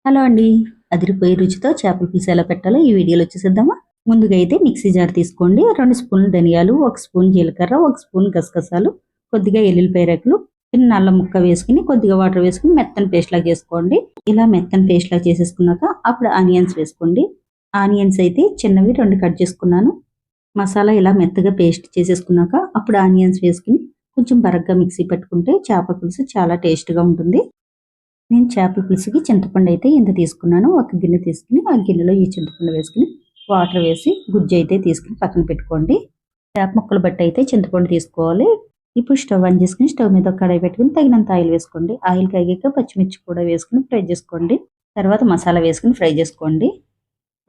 Hello అండి. అదిరిపోయే రుచితో చేపల పులుసు ఎలా పెట్టాలో ఈ వీడియోలో చూసేద్దామా. ముందుగా అయితే మిక్సీ జార్ తీసుకోండి. 2 స్పూన్లు ధనియాలు, 1 స్పూన్ జీలకర్ర, 1 స్పూన్ గసగసాలు, కొద్దిగా ఎల్లుల్లిపాయ రెక్కలు, చిన్న అల్లం ముక్క వేసుకుని కొద్దిగా వాటర్ వేసుకుని మెత్తని పేస్ట్ లాగా చేసుకోండి. ఇలా మెత్తని పేస్ట్ లాగా చేసేసుకున్నాక అప్పుడు ఆనియన్స్ వేసుకోండి. ఆనియన్స్ అయితే చిన్నవి 2 కట్ చేసుకున్నాను. మసాలా ఇలా మెత్తగా పేస్ట్ చేసేసుకున్నాక అప్పుడు ఆనియన్స్ వేసుకుని కొంచెం బరగ్గా మిక్సీ పెట్టుకుంటే చేపల పులుసు చాలా టేస్ట్గా ఉంటుంది. నేను చేపల పులుసుకి చింతపండు అయితే ఇంత తీసుకున్నాను. ఒక గిన్నె తీసుకుని ఆ గిన్నెలో ఈ చింతపండు వేసుకుని వాటర్ వేసి గుజ్జు అయితే తీసుకుని పక్కన పెట్టుకోండి. చేప ముక్కలు బట్టి అయితే చింతపండు తీసుకోవాలి. ఇప్పుడు స్టవ్ ఆన్ చేసుకుని స్టవ్ మీద ఒక కడాయి పెట్టుకుని తగినంత ఆయిల్ వేసుకోండి. ఆయిల్ కాగాక పచ్చిమిర్చి కూడా వేసుకుని ఫ్రై చేసుకోండి. తర్వాత మసాలా వేసుకుని ఫ్రై చేసుకోండి.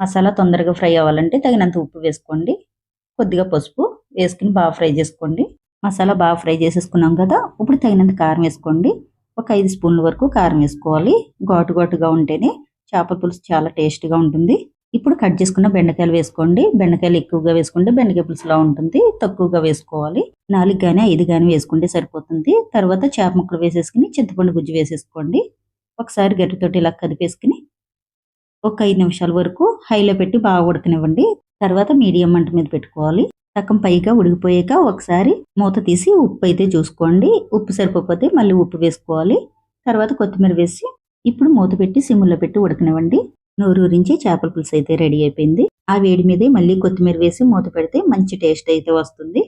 మసాలా తొందరగా ఫ్రై అవ్వాలంటే తగినంత ఉప్పు వేసుకోండి. కొద్దిగా పసుపు వేసుకుని బాగా ఫ్రై చేసుకోండి. మసాలా బాగా ఫ్రై చేసేసుకున్నాం కదా, ఇప్పుడు తగినంత కారం వేసుకోండి. ఒక 5 స్పూన్ల వరకు కారం వేసుకోవాలి. ఘాటు ఘాటుగా ఉంటేనే చేపల పులుసు చాలా టేస్ట్గా ఉంటుంది. ఇప్పుడు కట్ చేసుకున్న బెండకాయలు వేసుకోండి. బెండకాయలు ఎక్కువగా వేసుకుంటే బెండకాయ పులుసులా ఉంటుంది. తక్కువగా వేసుకోవాలి. 4 కానీ 5 కానీ వేసుకుంటే సరిపోతుంది. తర్వాత చేప ముక్కలు వేసేసుకుని చింతపండు గుజ్జు వేసేసుకోండి. ఒకసారి గరిటెతోటి ఇలా కదిపేసుకుని ఒక 5 నిమిషాల వరకు హైలో పెట్టి బాగా ఉడకనివ్వండి. తర్వాత మీడియం మంట మీద పెట్టుకోవాలి. సగం పైగా ఉడికిపోయాక ఒకసారి మూత తీసి ఉప్పు అయితే చూసుకోండి. ఉప్పు సరిపోతే మళ్ళీ ఉప్పు వేసుకోవాలి. తర్వాత కొత్తిమీర వేసి ఇప్పుడు మూత పెట్టి సిమ్లో పెట్టి ఉడకనివ్వండి. నోరూరించి చేపల పులుసు అయితే రెడీ అయిపోయింది. ఆ వేడి మీదే మళ్ళీ కొత్తిమీర వేసి మూత పెడితే మంచి టేస్ట్ అయితే వస్తుంది.